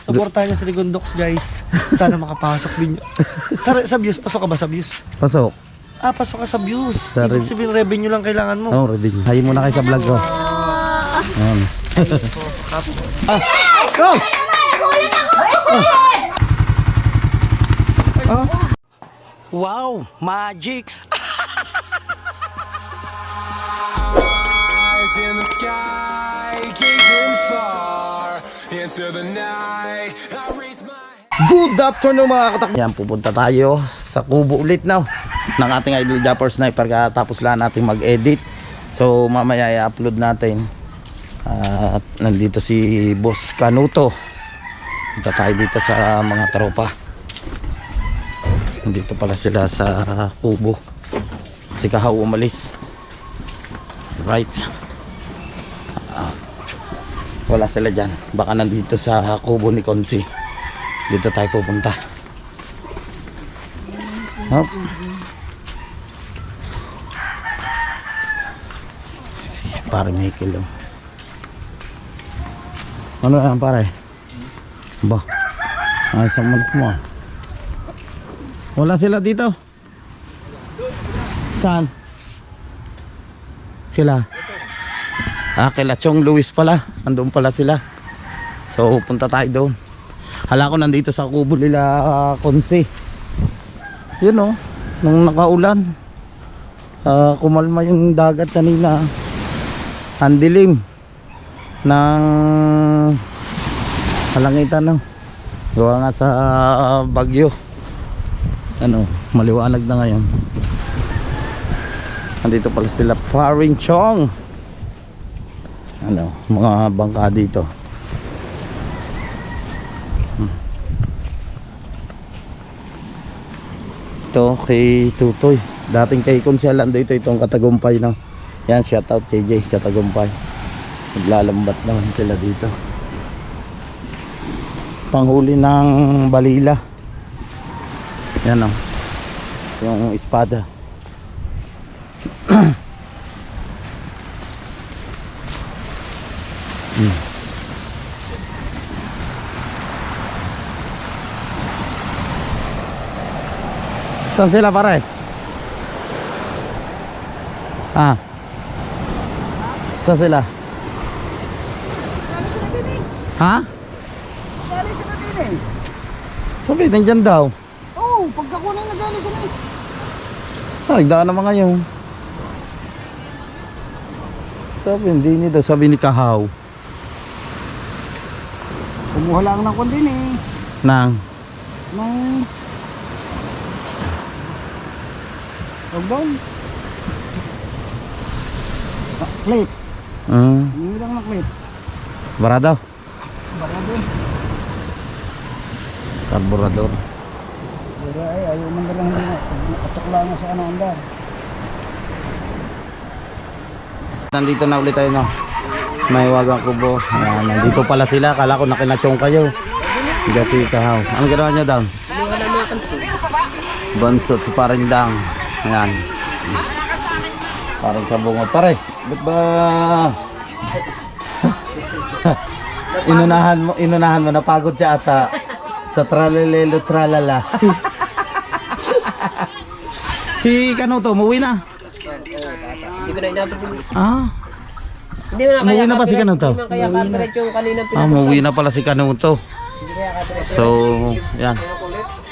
Supportahan niyo si Rigondox, guys. Sana makapasok din. Sa views, pasok ka ba sa views? Pasok. Pasok ka sa views. Sa Ibig sabihin, revenue lang kailangan mo. Oh, ready. Hayin mo na kayo sa vlog ko. Ayan. Go! Wow, magic! Eyes in the sky, gazing far into the night. I raise my Good afternoon mga katak. Yan, pupunta tayo sa kubo ulit now ng ating idol Japper Sniper katapos lang natin mag-edit. So mamaya i-upload natin. At nandito si Boss Canuto. Punta tayo dito sa mga tropa. Nandito pala sila sa kubo. Si Kahaw umalis. Right. Wala sila dyan. Baka nandito sa kubo ni Konsi. Dito tayo pupunta. Hop. Pare may kilo. Ano yan pare? Ba? Ay sa manok mo. Wala sila dito. Saan? Sila? Kila Chong Luis pala. Andun pala sila. So punta tayo doon. Hala ko nandito sa kubo nila Konsi. Yun o. Nung nakaulan. Kumalma yung dagat kanina. Ang dilim ng halangitan no. Gawa nga sa bagyo. Ano, maliwanag na ngayon. Nandito pala sila Faring Chong. Ano, mga bangka dito. Ito kay Tutoy. Dating kay Konselan dito itong Katagumpay no. Yan, shout out JJ Katagumpay. Naglalambat naman sila dito. Panghuli ng balila. Yan o. Yung espada. Saan sila pare? Saan sila? Dali sila din eh. Ha? Dali sila din eh. Sabi, nandyan daw. Oo, pagkakunin na dali sila eh. Saan nagdaan naman ngayon? Sabi, hindi ni daw. Sabi ni Kahaw. Kumuha lang ng kundin eh. Nang? Nung... Huwag doon. Clip. Hindi lang na clip. Barado? Baka doon. Karburador. Pero ay, ayaw man lang hindi na. Atak lang na sa kanandar. Nandito na ulit tayo no. May wagang kubo. Ayan, nandito pala sila. Kala ko nakinachong kayo. Hindi si Kahaw. Anong ginawa niya daw? Bansot si Parindang. Ayan. Parang kabungot. Pare, ba't ba inunahan mo napagod siya ata sa tralalelo tralala. Si Kanuto, umuwi na. Hindi ko na inabot yung... Hindi mo na Umuwi kaya na ba si Kanuto? Hindi mo kaya copyright yung kanina Umuwi na pala si Kanuto. Hindi kaya copyright. So, yan.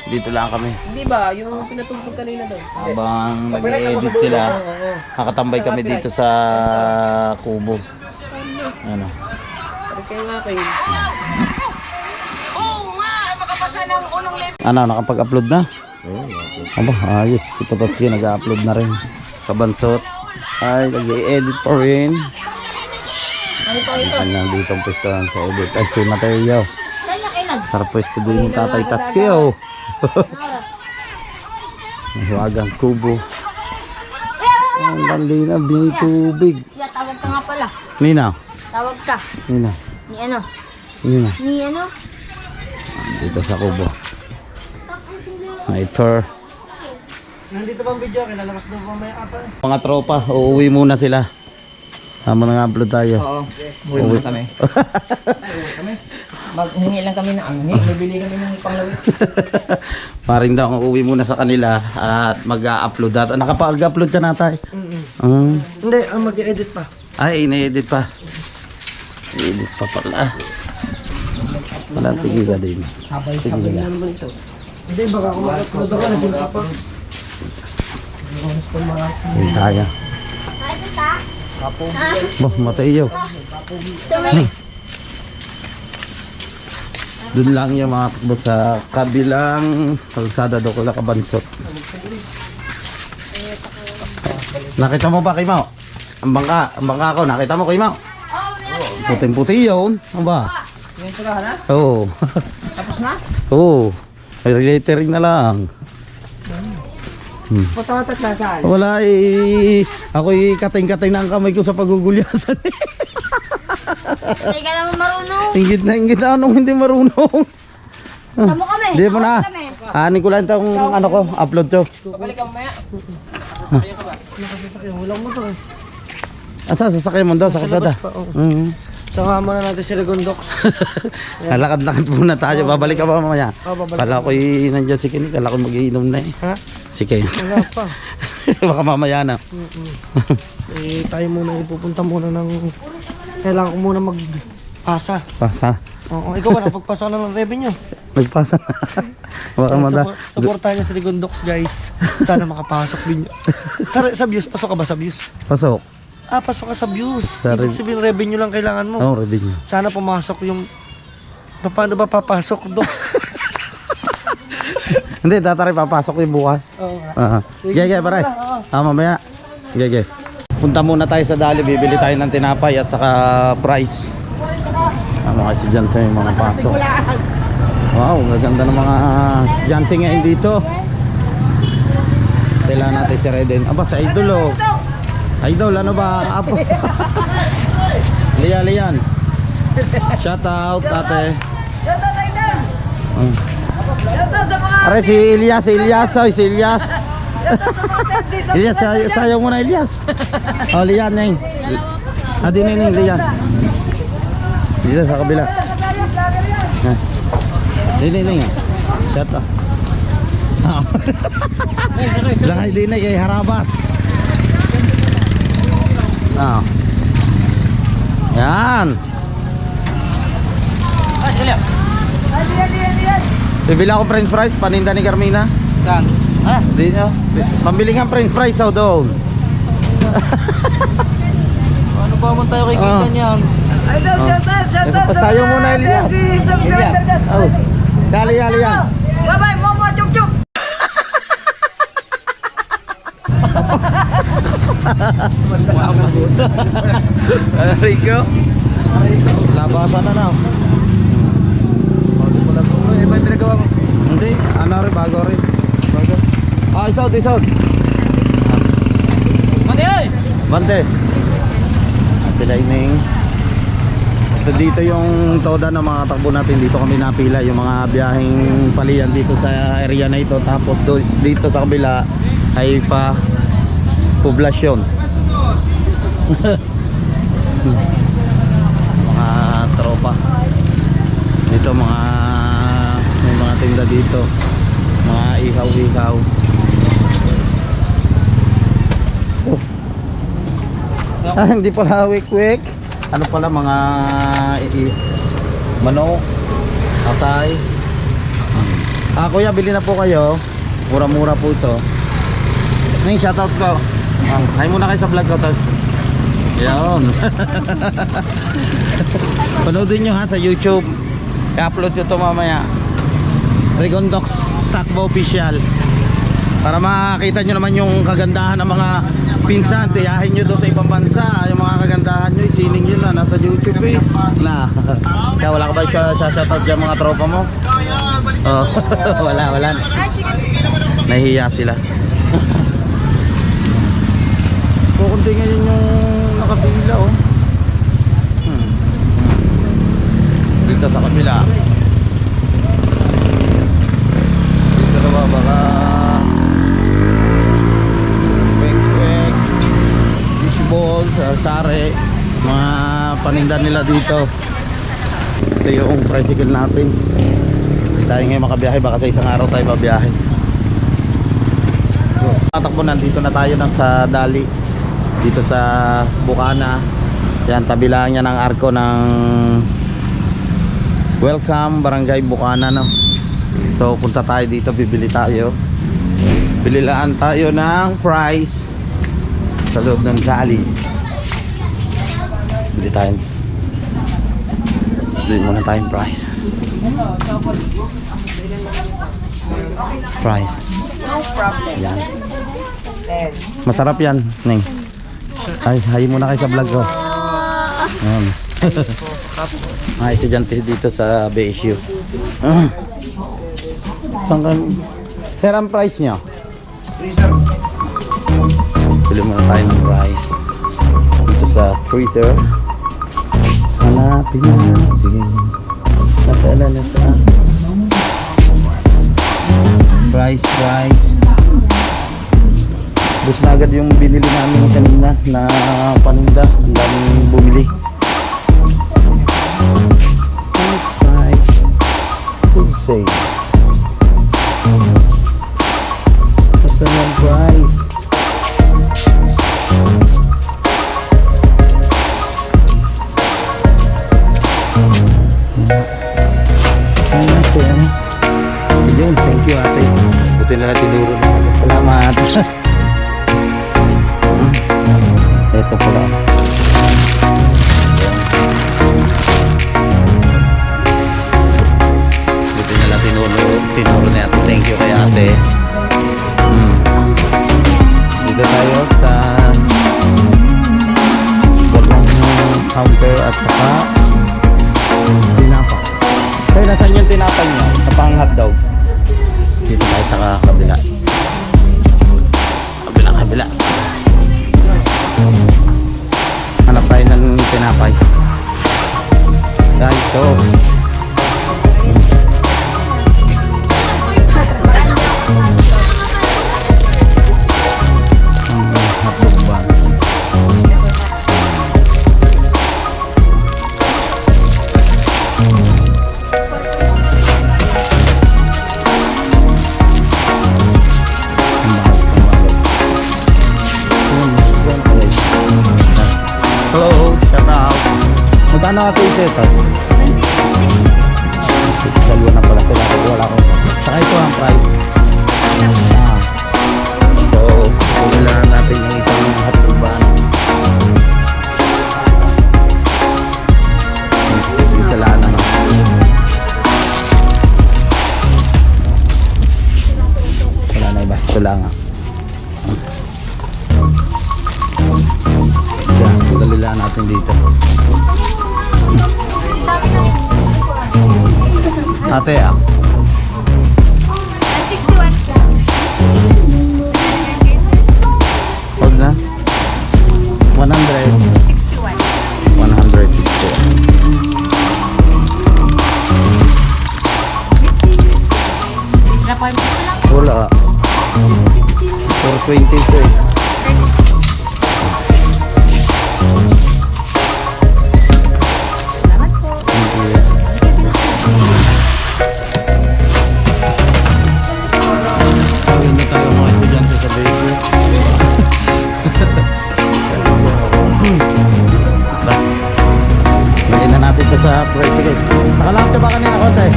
Dito lang kami. Hindi ba? Yung pinatugtog kanina doon. Habang nag-edit sila, nakatambay kami dito sa kubo. Ano? Pero kaya nga kayo. Ano, nakapag-upload na? Aba, ayos. Si Pototski nag-upload na rin. Kabansot. Ay, nag-edit pa rin. Kanyang dito ang pwesto sa edit. Ay, si Mateo. Sarap pwesto din yung Tatay Tatsuki, oh. Mahiwagang kubo. Ang balina, binitubig. Tawag ka nga pala. Nina. Tawag ka. Nina. Ni ano? Nina. Ni ano? Dito sa kubo. May fur. Nandito bang video? Kinalabas doon mamaya ka pa. Mga tropa, uuwi muna sila. Tama na nga upload tayo. Oo. Uwi muna kami. Maghingi lang kami ng anghi. Bibili kami ng panglawit. Paring daw ang uwi muna sa kanila at mag-upload data. Nakapag-upload ka na tayo? Hindi, mag-edit pa. Ay, ine-edit pa. I-edit pa pala. Wala, tigil ka din. Sabay-sabay na naman ito. Hindi, baka kung mag-upload ako, nasimpa pa. Hindi kaya. Bah, Mateo. Doon lang yung mga takbo sa kabilang kalsada do ko Kabansot. Nakita mo ba kay Mau? Ang bangka ko, nakita mo kay Mau? Puting-puti yun. Ano ba? Yung surahan na? Oo. Tapos na? Oo. Lettering na lang. Patawatat na saan? Wala eh. Ako'y kating-kating na ang kamay ko sa pagugulyasan. Hindi ka naman marunong. Ingit na anong hindi marunong. Tamo kami. Hindi mo na. Ani ko lang itong ano ko, upload ko. Babalik ka mamaya. Walang motor eh. Asa, sasakay mo daw sa kalsada. labas pa, oo. Mm-hmm. Sama na natin si Regondox. Lakad-lakad muna tayo. Babalik ka pa mamaya. Babalik. Kala ko'y nandiyan si Ken. Kala ko mag-iinom na eh. Ha? Si Ken. Wala pa. Baka mamaya na. Eh, tayo muna ipupunta muna ng... Kailangan ko muna magpasa. Pasa. Oo, ikaw ba napagpasa na ng revenue? Nagpasa na. Baka mada. Supportahan niyo si Regondox, guys. Sana makapasok din. Sa views, pasok ka ba sa views? Pasok. Pasok ka sa views. Sa Ibig sabihin, revenue lang kailangan mo. Oo, revenue. Sana pumasok yung... Paano ba papasok, Dox? Hindi, tatari papasok yung bukas. Oo. Gege, pare. Mamaya. Gege. Punta muna tayo sa Dali, bibili tayo ng tinapay at saka price. Mga estudyante yung mga pasok. Wow, gaganda ng mga estudyante ngayon dito. Kailangan natin si Reden. Aba, sa Idol oh. Idol, ano ba? Apo. Lian. Shout out, ate. Are si Ilyas, oy, si Ilyas. Ilyas, sayaw mo na Ilyas. Oh, Lian, Neng. Adi Neng, Lian. Dito sa kabila. Neng. Shout out. Zakay din kay Harabas. Yan. Bibili ako french fries, paninda ni Carmina. Gan. Hindi nyo. Pambili nga french fries oh, doon. Ano ba man tayo kikita niyan? Pasayo muna Elias. Oh. Dali yan. Bye-bye, Momo, chuk-chuk! Rico. Labasan na na. Bago pala ito. Eh, may pinagawa mo? Hindi. Ano rin, bago rin. Isod. Bante. Sila ining. Dito yung toda ng mga takbo natin. Dito kami napila yung mga biyaheng palian dito sa area na ito. Tapos dito sa kabila ay pa poblasyon. Mga tropa. Dito may mga tinda dito. Mga ihaw-ihaw. Hindi pala wik-wik. Ano pala mga manok, atay. Kuya, bili na po kayo. Mura-mura po ito. Ning shoutout ko. Hi muna kayo sa vlog ko to. Yan. Panoodin nyo ha sa YouTube. I-upload nyo to mamaya. Regondox Takbo Official. Para makakita nyo naman yung kagandahan ng mga pinsan. Tiyahin nyo doon sa ibang bansa. Yung mga kagandahan nyo, isining nyo na. Nasa YouTube eh. Kaya wala ka ba shoutout dyan mga tropa mo? Oh, wala. Nahihiya sila. Kukunti ngayon yung nakapila oh. Dito sa kabila. Dito na ba baka kwek, fishball, sari, mga paninda nila dito. ito yung tricycle natin. Hindi tayo ngayon makabiyahe, baka sa isang araw tayo babiyahe. Tatakbo, nandito na tayo sa Dali, dito sa Bukana. Yan, tabi lang yan ng arko ng Welcome Barangay Bukana, no? So punta tayo dito, bibili tayo. Bililaan tayo ng price sa loob ng Dali. Bili tayo. Bili muna tayong price. Price. No problem. Yan. Masarap yan, Neng. Ay, hayi muna kayo sa vlog ko. Ayan. Mga estudyante dito sa BSU. Saan ka? Sir, ang price nyo? Bili muna tayo ng price dito sa freezer. Hanapin natin. Nasaan. Price. Bus na agad yung binili namin kanina na paninda. Ang daming bumili. Price. Wholesale. Basta ng price. Yun, thank you ate. Buti na lang tinuro na. Salamat. Ito pala. Buti na lang tinuro na ate. Thank you kay ate. Dito tayo sa bagong counter at saka tinapa. Sir, nasaan yung tinapay nyo? Sa pang hotdog. Dito tayo sa kabila. Kabila. Hanap tayo ng tinapay. Dahil ito. Hotdog buns. Hello, shout out. Magkano ito isa ito? Dalawa na pala ito. Wala ko. Saka ito ang price. So, kailangan natin yung isang hotdog buns. Isa lang naman. Wala na iba. Ito lang. Dalilaan natin dito. Ate 61. Hold na. 100. 61. 100 Napoy mo sila. wala. 420 ito eh. Salamat po. Thank you. Uwi na tayo mga estudyante sa baby. Bili na natin ito sa tricycle. Nakalakot ka ba kanina konti?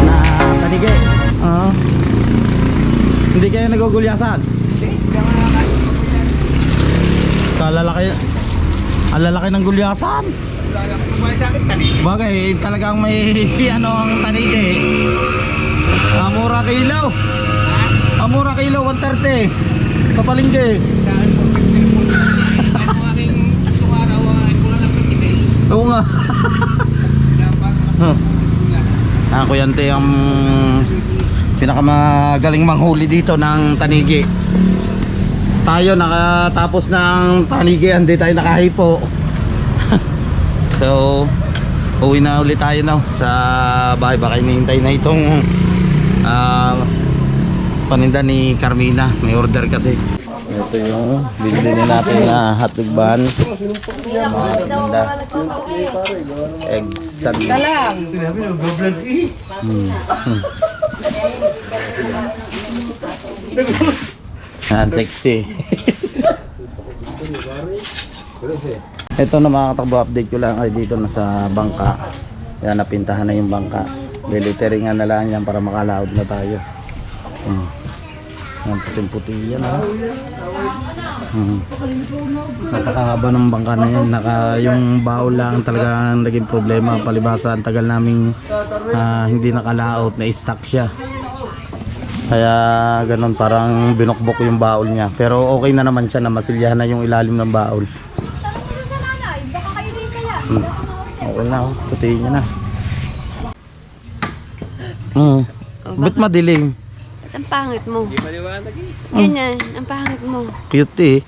Na tanigay. Hindi kayo nagugulyasan? Ang lalaki ng gulyasan. Bagay, talagang may ano ang tanigay. Mura kilo. Mura kilo, 130. Sa palengke. Oo nga. Ako yan ang pinakamagaling manghuli dito ng tanigi. Tayo nakatapos ng tanigi, hindi tayo nakahipo. So uwi na ulit tayo no, sa bahay. Baka hinihintay na itong paninda ni Carmina. May order kasi. Ito yung bilhin natin na hotdog buns. Maganda. Egg sandwich. Sinabi mo, go-vlog eh. Yan, sexy. Ito na mga katakbo, update ko lang ay dito na sa bangka. Yan, napintahan na yung bangka. Liliteringan na lang yan para makalaod na tayo. Yan, puting-puti yan. Napakahaba ng bangka na yan. Yung baul lang talagang naging problema. Palibasa, ang tagal naming hindi nakalaot, na-stuck siya. Kaya ganun, parang binukbok yung baul niya. Pero okay na naman siya na masilyahan na yung ilalim ng baul. Okay na, putihin niya na. Ba't madilim? Ang pangit mo. Hindi maliwanag eh. Ganyan, ang pangit mo. Cute eh.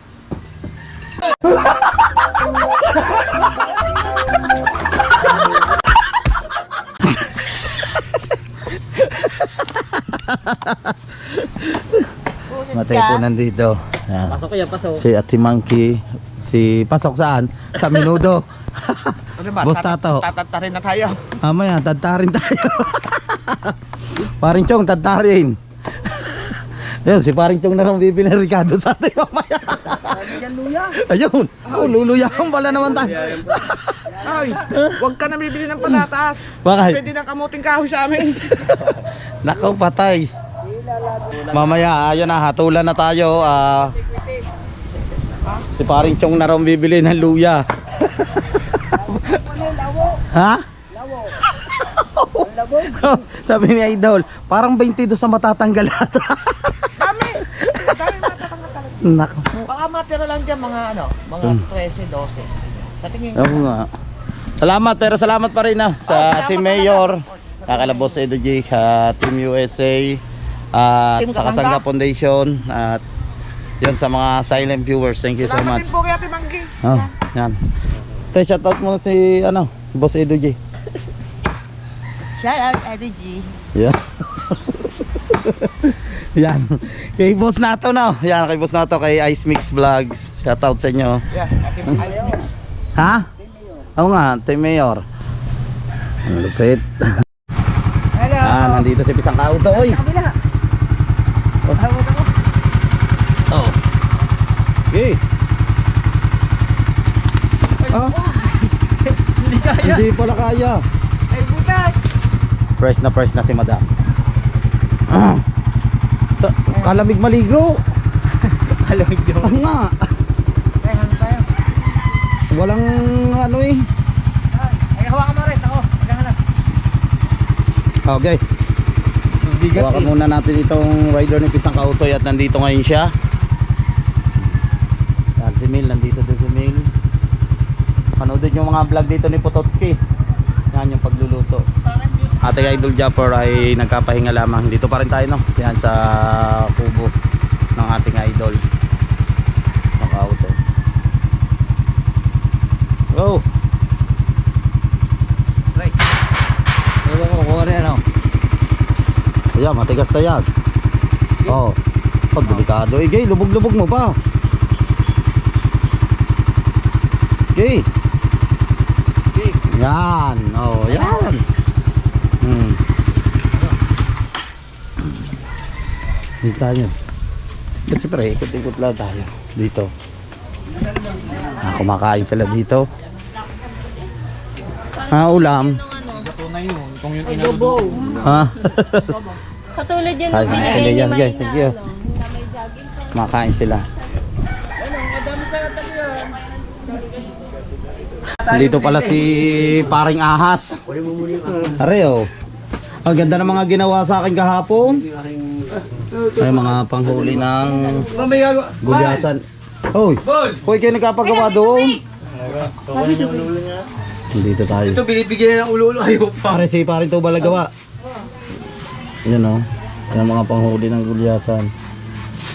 Matay po nandito. Yan. Pasok kaya, pasok. Si Ate Monkey. Si Pasok saan? Sa Minudo. Boss Tato. Tatatarin na tayo. Mamaya, tadtarin tayo. Paring Chong, tadtarin. Ayun, si Paring Chong na lang bibili ng Ricardo sa atin mamaya. Ayun, luluyahan pala naman tayo. Ay, huwag ka na bibili ng patatas. Bakit? Pwede ng kamuting kahoy sa amin. Nakaw, patay. Mamaya, ayan na, hatulan na tayo. Si Paring Chong na lang bibili ng luya. Ha? Sabi ni Idol, parang 22 sa matatanggal ata. Dami matatanggal talaga. Nako. Baka matira lang dyan mga mga 13, 12. Sa tingin ko. Oo nga. Salamat, pero salamat pa rin sa Team Mayor, Kakalabos Edo J, Team USA, Team sa Kasangga Foundation, at yun sa mga silent viewers. Thank you so Salamat much. din po kay Ate Manggi. Oh, yan. Tay, shoutout mo si Boss Edo J. Shout out, Eddie G. Yeah. Yan. Kay Boss Nato na. Yan, kay Boss Nato, kay Ice Mix Vlogs. Shoutout sa inyo. Yeah, Ate Manggi. Ha? Oo nga, Team Mayor. Ang lupit. Hello. Nandito si Pisang Kauto, oy. Sa kabila. Oh. Okay. Oh. Hindi kaya. Hindi pala kaya. Ay, butas. Fresh na si Madam. Sa kalamig maligo. Kalamig daw. Oo nga. Ay, hanggang tayo. Walang ano eh. Ay, hawakan mo rin. Ako, maghahanap. Okay. Hawakan muna natin itong rider ni Pisang Kautoy at nandito ngayon siya. Yan si Mil, nandito din si Mil. Panoodin yung mga vlog dito ni Pototski. Yan yung pagluluto. Ate Idol Japper ay nagkapahinga lamang. Dito pa rin tayo, no? Yan sa kubo ng ating idol. Pisang Kautoy. Go! Right. Ewan ko kung ano yan, Ayan, matigas na yan. Oo. Pag delikado. Gay, lubog-lubog mo pa. Gay. Yan. Oh, yan. Dito tayo. Kasi pre, ikot-ikot lang tayo. Dito. Kumakain sila dito. Ulam. Ha? Katulad yan Ay, ang binigay okay, ni yan, guys. Marina. Thank you. Na may jogging pa. Kumakain sila. Dito pala si Paring Ahas. Areo. Ang ganda ng mga ginawa sa akin kahapon. Ay, mga panghuli ng gulyasan. Hoy! Hoy, kayo nagkapagawa doon. Dito tayo. Ito, binibigyan ng ulo-ulo. Ayaw pa. Pare si Paring Tubal nagawa. Yan o. Yan ang mga panghuli ng gulyasan.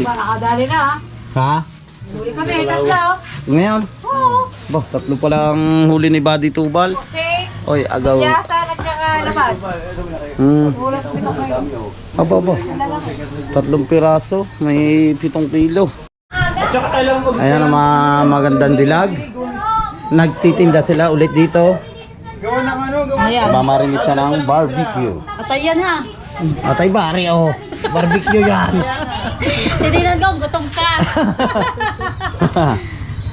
Nakadali na Ha? Huli kami, tatlo. Ngayon? Oo. Bah, tatlo palang huli ni Buddy Tubal. Kasi, Oy, agaw. yasan at saka laban. Wala sa pitong kayo. Aba. 3 piraso. May 7 kilo. Aga? Ayan ang mga magandang dilag. Nagtitinda sila ulit dito. Ayan. Mamarinit siya ng barbecue. Atay yan ha. Atay bari oh. Barbecue yan. Tininan ko, gutom ka.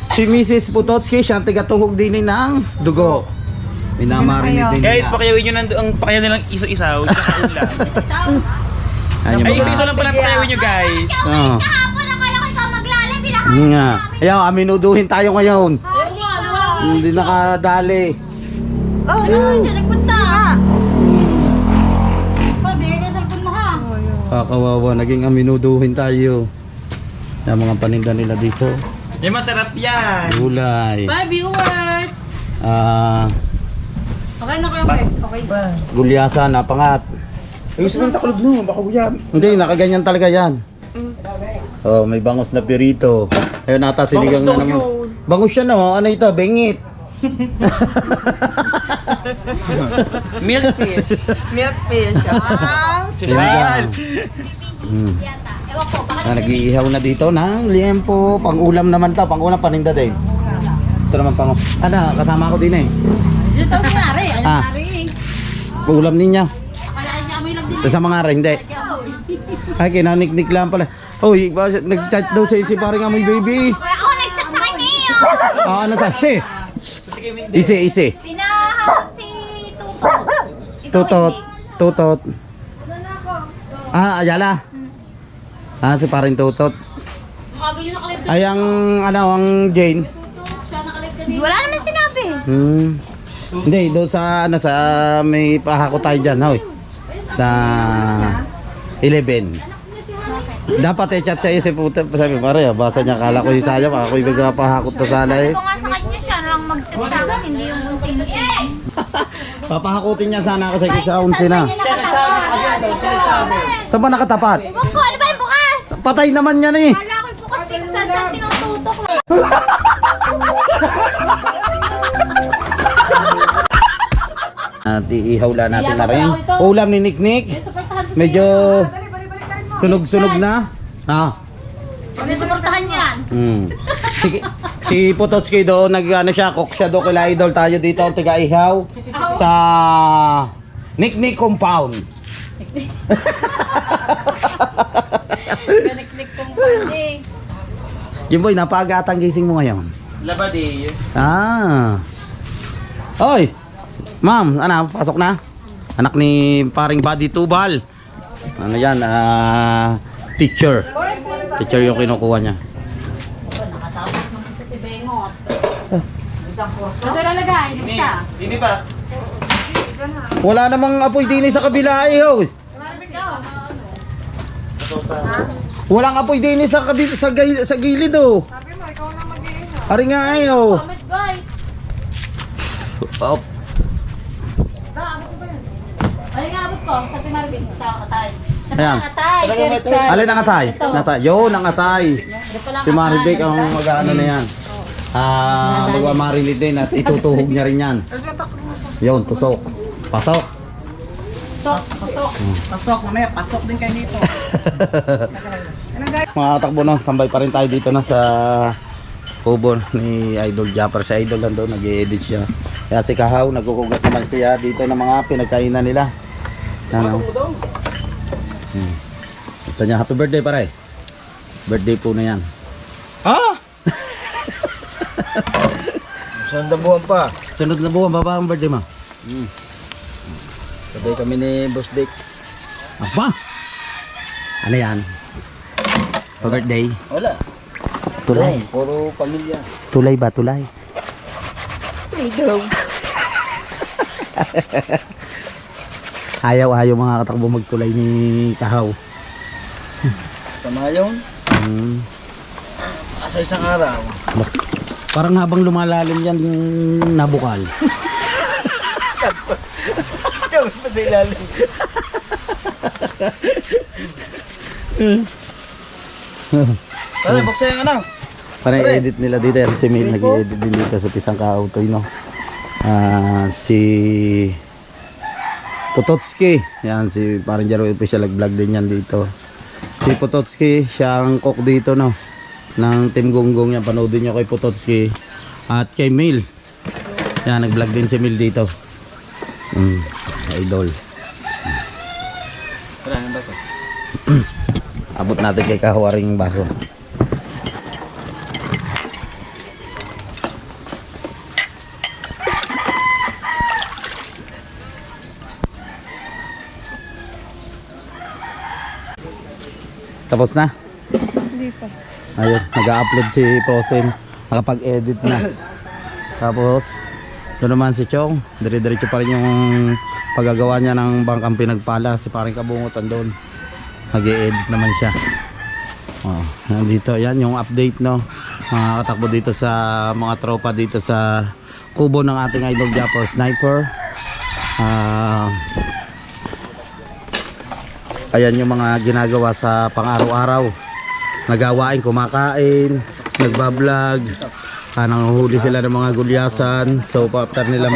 Si Mrs. Putotski, siya ang tiga-tuhog din ng dugo. Minamarinit din Guys, nila. pakiyawin nyo ang pakiyawin nilang isaw-isaw. Tsaka ulam. Ayan yung Ay, mga... isaw-isaw lang pala ang pakiyawin nyo guys. Oh. Kahapon akala ko ikaw maglalim, Yun nga. Ayaw, aminuduhin tayo ngayon. Hindi nakadali. Oh, sino dyan nagpunta? Pa, bigay ka cellphone mo ha. Kakawawa, naging aminuduhin tayo. Yung mga paninda nila dito. Yung masarap yan. Gulay. Bye viewers. Okay na kayo guys. Okay. Gulyasa, napangat. Gusto ng takulog no, baka guyab. Hindi, nakaganyan talaga yan. Oh, may bangus na pirito. Ayun nata, sinigang na naman. Bangus siya no, ano ito, bengit. Milk fish. Milk fish. Sinigang. Ewan ko, baka Nag-iihaw na dito ng liempo. Pang-ulam naman to, pang-ulam paninda din. Ito naman pang... Ano, kasama ko din eh. Dito si Ari. Ano Ah. Ari? Ulam ninyo. Akala niya amoy lang din. Sa mga ara, hindi. Ay, kinaniknik lang pala. Uy, nag-chat daw si paring amoy baby. kaya ako nag-chat sa kanya eh. Ah, ano sa? Si. Isi. Pinahawak si Tutot. Tutot. Tutot. Ah, Ayala. Ah, si paring Tutot. Bago yun nakalip Ay, ang, ano, ang Jane. siya nakalip ka din. Wala naman sinabi. Hindi, doon sa, ano, sa, may pahako tayo dyan, hoy. Sa 11. Dapat chat sa isip puto. Sabi, pare, basa niya, kala ko yung saya, baka ko yung pahakot na sana eh. Ito nga sa kanya siya lang mag-chat sa akin, hindi yung kung sino-sino. Papahakutin niya sana kasi sa 11 na. Siya nakatapat. Saan ba nakatapat? Ewan ko, ano ba yung bukas? Patay naman yan eh. Kala ko yung bukas dito sa tinututok. At iihawla natin na rin. Ulam ni Niknik. Medyo sunog-sunog na. Ah. Huwag suportahan yan. Si Pototski doon, nag-ano siya, cook siya doon kila idol tayo dito ang tiga-ihaw sa Niknik compound. Kaniklik kong pwede. Yung boy, napaagatang gising mo ngayon. Labadi. Ah. Oy. Ma'am, ano, pasok na? Anak ni paring Buddy Tubal. Ano yan? Teacher. Teacher yung kinukuha niya. Nakatapos naman siya si Bengot. Ito lalagay, lista. Hindi ba? Wala namang apoy din sa kabila eh, hoy. Walang apoy din sa kabila sa gilid oh. Sabi mo ikaw na mag-iina. Ari nga eh oh. Comment guys. Oh. Ay nga abot ko, sa Timarvin, sa Katay. Ayan. Katay, Richard. Alin ang atay? Nasa, yun ang atay. Si Maribek ang mag-ano na yan. Magmamarinate din at itutuhog niya rin yan. Yun, tusok. Pasok. Pasok, mamaya pasok din kayo dito. Mga takbo na, tambay pa rin tayo dito na sa kubo ni Idol Japper. Si Idol lang doon, nag-i-edit siya. Kaya si Kahaw, nagkukugas naman siya dito ng mga pinagkainan nila. Ano? Ito niya, happy birthday pare. Birthday po na yan. Ah! Sunod na buwan pa. Sunod na buwan, baba ang birthday mo. Sabay kami ni Boss Dick. Apa? Ano yan? Pa-birthday? Wala. Tulay. Puro pamilya. Tulay ba? Tulay? Ayaw mga katakbo magtulay ni Kahaw. Sama yun. Asa isang araw. Parang habang lumalalim yan nabukal. Kami pa sa ilalim. Tara, buksan yung ano. Parang edit nila dito. Si May nag-edit din dito sa Pisang Kautoy, no? Si Pototski. Yan, si parang Jaro official vlog din yan dito. Si Pototski, siya ang cook dito, no? ng Team Gonggong yan. Panoodin nyo kay Pototski at kay Mil. Yan, nag-vlog din si Mil dito. Idol. Wala nang basa. Abot natin kay Kahuaring baso. Tapos na? Hindi pa. Ayun, nag-upload si Prosen. Nakapag-edit na. Tapos, doon naman si Chong. Dire-diretso pa rin yung paggagawa niya ng bangkang pinagpala. Si paring Kabungutan doon. Nag-e-edit naman siya. Oh, nandito. Yan yung update, no. Mga katakbo dito sa mga tropa dito sa kubo ng ating idol Japper Sniper. Ayan yung mga ginagawa sa pang-araw-araw. Nagawain, kumakain, nagbablog, nanguhuli sila ng mga gulyasan. So after nila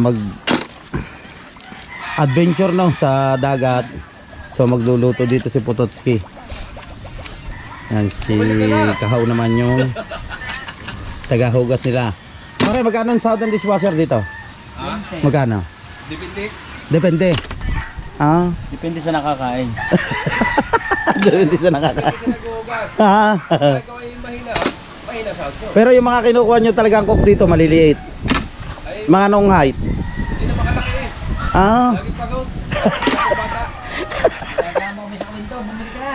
mag adventure no sa dagat, so magluluto dito si Pototski. Yan si Kahaw naman yung tagahugas nila. Pare, magkano ang Southern dishwasher dito? Magkano? Depende. Ah, Depende sa nakakain. depende sa nakakain. Pero yung mga kinukuha nyo talagang cook dito maliliit. Mga anong height? Hindi na makalaki eh. Ah. Lagi pagod. Bata. Kaya mo may sa kwento, bumili ka.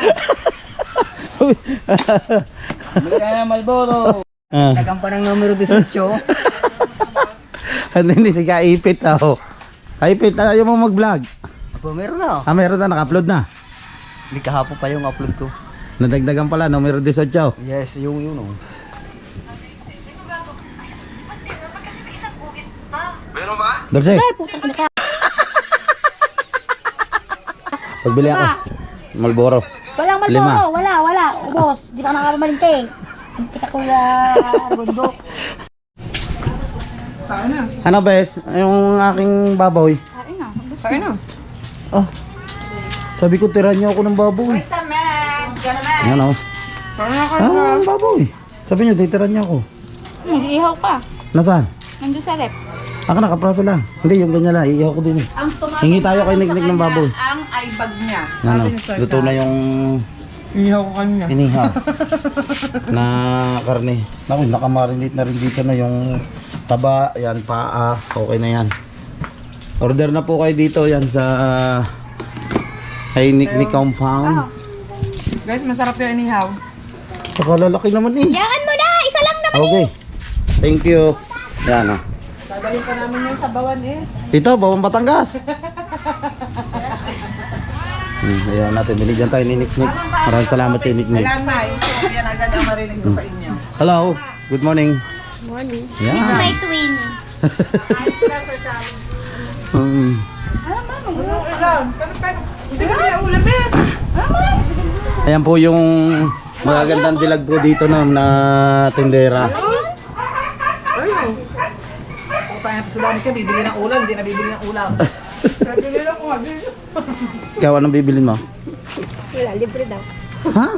Bili ka na Malboro. Ah. Nagampan ng numero 18. Hindi si Kaipit ako. Kaipit, ayaw mo mag-vlog. Apo, meron na. Ah, meron na, naka-upload na. Hindi kahapon pa yung upload ko. Nadagdagan pala, numero 18. Yes, yung yun oh. Dorse, Ay, putang ina ka. pagbili ako. Malboro. Walang Lima. Malboro. Wala. Ubos. Di pa nakakamalingke. Kita kuya bundok. Ano bes, yung aking baboy. Kain na. Kain na. Oh, sabi ko tira niyo ako ng baboy. Ano? Ah, baboy. Sabi niyo, titira niyo ako. Nag-ihaw ka. Nasaan? Nandun sa rep. Ako nakapraso lang. Hindi, yung ganyan lang. Iihaw ko din eh. Hingi tayo kay Niknik ng baboy. Ang ibag niya. Ano, luto na yung Inihaw ko kanina. inihaw na karne. Naku, nakamarinate na rin dito na yung taba, yan, paa. Okay na yan. Order na po kayo dito yan sa kay Niknik Compound. Guys, masarap yung inihaw. Nakalalaki naman eh. Yaan mo na! Isa lang naman. Okay. Thank you. Yan oh. Dadalhin pa namin yung sabawan eh. Ito, Bawang Batangas. Ayaw natin, binigyan tayo ni Niknik. Maraming salamat kay Niknik. Lasay. Yan agad ang marinig ko sa inyo. Hello, good morning. Morning. Yeah. May twin. Hindi ko na ulam eh. Ayan po yung magagandang dilag po dito no, na tindera. Ayun. Puta nga sa dami ka, bibili ng ulam. Hindi na bibili ng ulam. Bibili lang ko nga. Ikaw, anong bibilin mo? Wala, libre daw. Ha?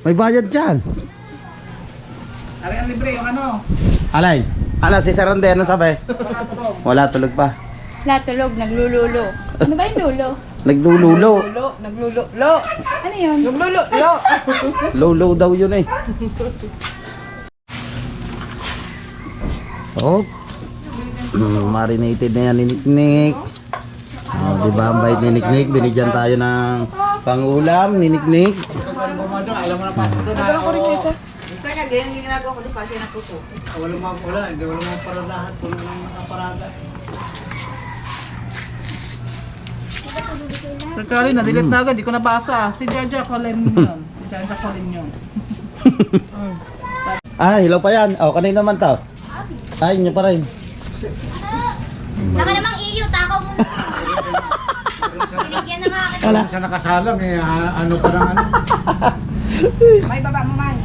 May bayad dyan. Ari ang libre yung ano. Alay, si Sarande, ano sabi? Wala, tulog pa. Wala, tulog. Naglululo. Ano ba yung lulo? Naglululo. Naglululo. Ano yun? Naglululo. Low daw yun eh. Oh. Marinated na yan ni Niknik. Oh, diba ang bait ni Niknik? Binigyan tayo ng pangulam ni Niknik. Nagdala ko rin yung isa. Isa nga, ganyan yung ginagawa ko. Di pa siya natuto. Walang mga pula, hindi walang mga paradahan, puno ng nakaparada. Sir Kali, na-delete na agad. Di ko nabasa. Si Jaja Colin yun. Si Jaja Colin yun. Ah, hilaw pa yan. Oh, kanina naman to. Ay, nyo pa rin. Naka namang iyo, takaw mo. Binigyan na nga kita. Wala. Sa nakasalang eh, ano pa lang ano. May baba mo, May.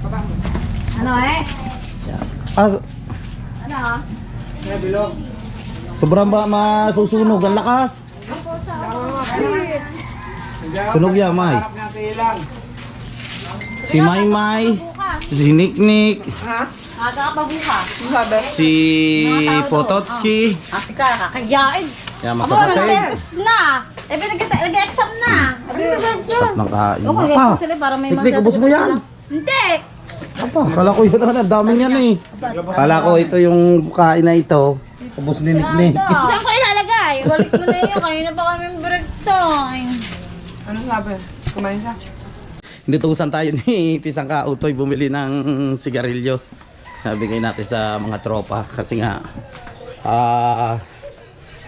Baba mo. Ano eh? Ah, Ano? sobrang ba masusunog ang lakas? Sunog yan, May. Si Maymay, si Niknik, Ha? Aga ka pa bukas. Sabi? si Pototski. Ate ka, kakayain. Yan, Abo, masakatid. nag-test na. Eh, nag-exam na. Sarap ng kain. Oo, mag-exam sila para may Niknik, ubos mo yan. Hindi. Apa, kala ko yun, ang dami niyan eh. Kala ko ito yung kain na ito. Ubos ni Niknik. Saan ko ilalagay? Balik mo na yun. Kanina pa kami break time. Ano sabi? Kumain siya? Inutusan tayo ni Pisang Kautoy bumili ng sigarilyo. Bigay natin sa mga tropa kasi nga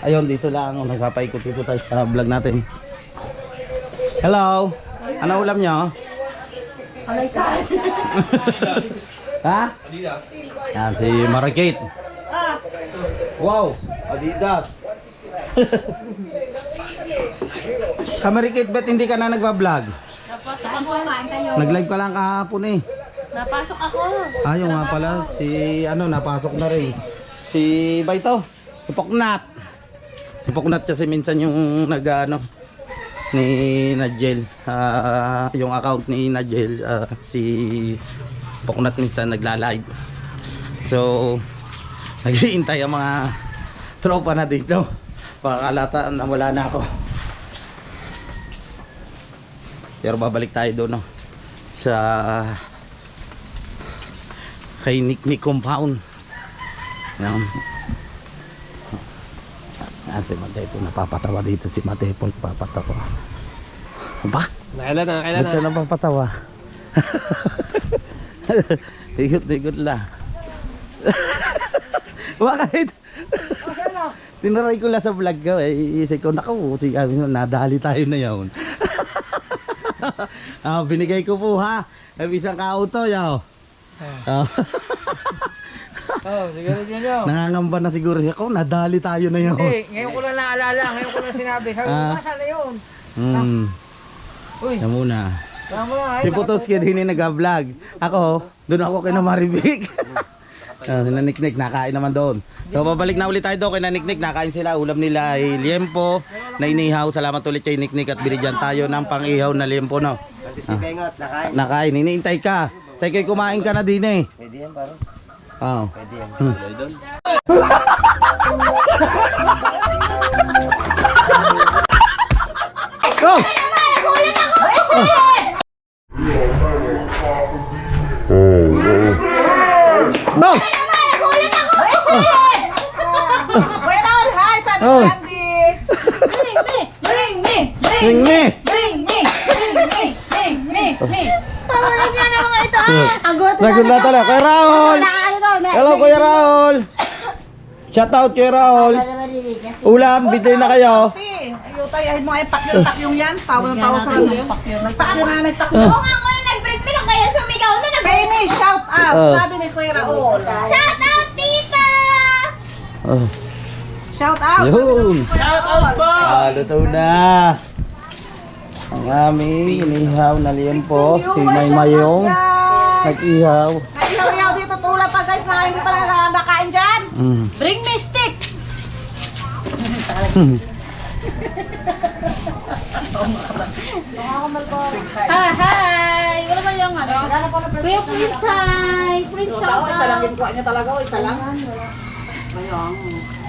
ayun, dito lang nagpapaikot-ikot tayo sa vlog natin. Hello. Ano ulam nyo? Ha? Yan si Marikit. Wow, Adidas. Kamarikit, ba't hindi ka na nagpa-vlog? Nag-live ka lang kahapon eh. Napasok ako. Ayaw nga pala, si ano, napasok na rin. Si Baito, si Poknat. Si Poknat kasi minsan yung nag-ano ni Najel. Yung account ni Najel, si Poknat minsan nagla-live. So, nag-iintay ang mga tropa na dito. Pagkalata na wala na ako. Pero babalik tayo doon, no? Sa kay Niknik compound. Yan. Yan si Matepo, napapatawa dito si Matepo, napapatawa. Ba? Nakailan na, Ba't siya napapatawa? Ikot-ikot lang. Bakit? Tinaray ko lang sa vlog ko eh. Isip ko, naku, nadali tayo na yun. Binigay ko po ha. Isang kauto yaw. siguro dyan nyo. Nangangamba na siguro siya. Ako, nadali tayo na yun. Hindi, ngayon ko lang naalala. Ngayon ko lang sinabi. Sabi ko, saan na yun? Uy. Yan muna. Tama na. Si Potosky din yung nag-vlog. Ako, doon ako kay Maribik. Sila Niknik, nakain naman doon. So babalik na ulit tayo doon kay Niknik. Nakain sila, ulam nila ay liempo na inihaw. Salamat ulit kay Niknik at binigyan tayo ng pang-ihaw na liempo, no? Si Bengot, nakain. Nakain, iniintay ka. Tay kay kumain ka na din eh. Pwede yan, paro. Oo. Pwede yan. Go! Go! Kuya Raul, hi! Sabi Oh. ni Andy. Bring me! Bring me! Bring me! Bring me! Bring me! Tawag niya na mga ito ah! Ang guwato Nagod na tala. Kuya Raul! Hello Kuya Raul! Shout out Kuya Raul! Ulam, bigay na kayo. Ayaw tayo, ayaw mga ipakyong yan. Tawa ng tawa sa radio. Nagpakyo na, nagpakyo. Oo nga ako na nag-break me lang kaya sumigaw na nag Baby, shout out! Oh. Sabi ni Kuya Raul. Shout out, tita! Oh, Shout out! yun! Shout out po! Luto na! Ang aming inihaw na liempo. Si Maymayong nag-ihaw. Ayaw dito tulad pa guys na hindi pa nakain dyan. Bring me stick! Hi! Wala ba yung ano? Kuya Prince, hi! Prince, shout Isa lang out! yung kuha niya talaga, isa lang.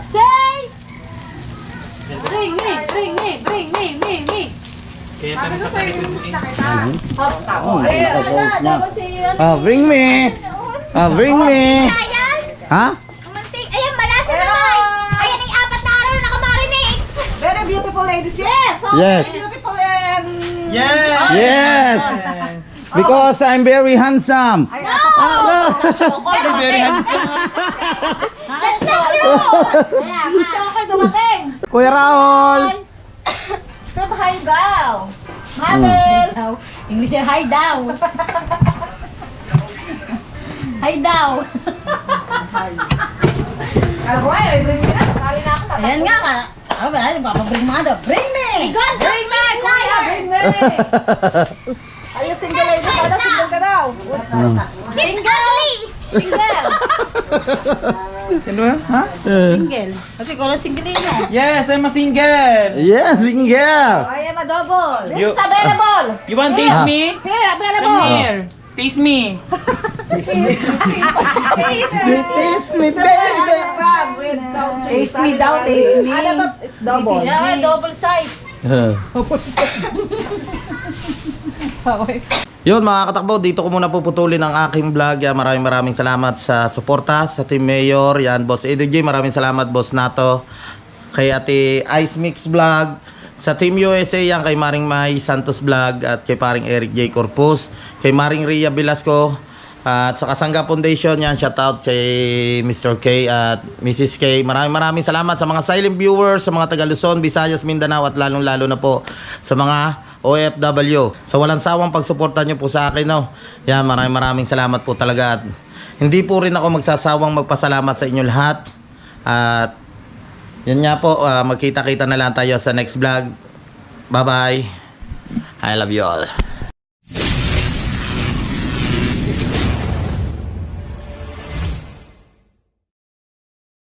Say! Bring me! Bring me! Bring me! Me! Oh, nakasauce na. Bring me! Bring me! Ayan! Ha? Umuntik! Ayan, malasa naman! Ayan ay 4 na araw na nakamarinate! Very beautiful ladies, yes! So, Yes. very beautiful and... Yes! Because I'm very handsome. Ay, Very handsome. That's not true! siya kayo dumating. Kuya Raul! Step high down. Mabel! English yan, hi daw! Hi daw! Aroy, ay bring me na. Sali na ako. Ayan nga ka! Ano ba? Papabring mga daw. Bring me! Bring me! Bring me. Ay, single lady ka na, single ka daw. Single! Single! Sino ba? Ha? Single. Kasi ko lang single mo. Yes, I'm a single. Yeah, single. I am a double. You, Available. you want taste me? Here, Come available. here. Taste me. Taste me, baby. Taste me daw, taste me. Ano ba? It's double. Yeah, double size. Yun mga katakbo, dito ko muna puputulin ang aking vlog. Yan, maraming salamat sa suporta sa Team Mayor. Yan, Boss Edo J, maraming salamat Boss Nato. Kay Ate Ice Mix Vlog. Sa Team USA yan, kay Maring May Santos Vlog at kay Paring Eric J. Corpus. Kay Maring Ria Velasco. At sa Kasangga Foundation, yan, shoutout kay Mr. K at Mrs. K. Maraming salamat sa mga silent viewers, sa mga taga Luzon, Visayas, Mindanao at lalong-lalo na po sa mga OFW. Sa walang sawang pagsuporta nyo po sa akin, no? Yan, maraming salamat po talaga. At hindi po rin ako magsasawang magpasalamat sa inyo lahat. At yun nga po, magkita-kita na lang tayo sa next vlog. Bye-bye. I love you all.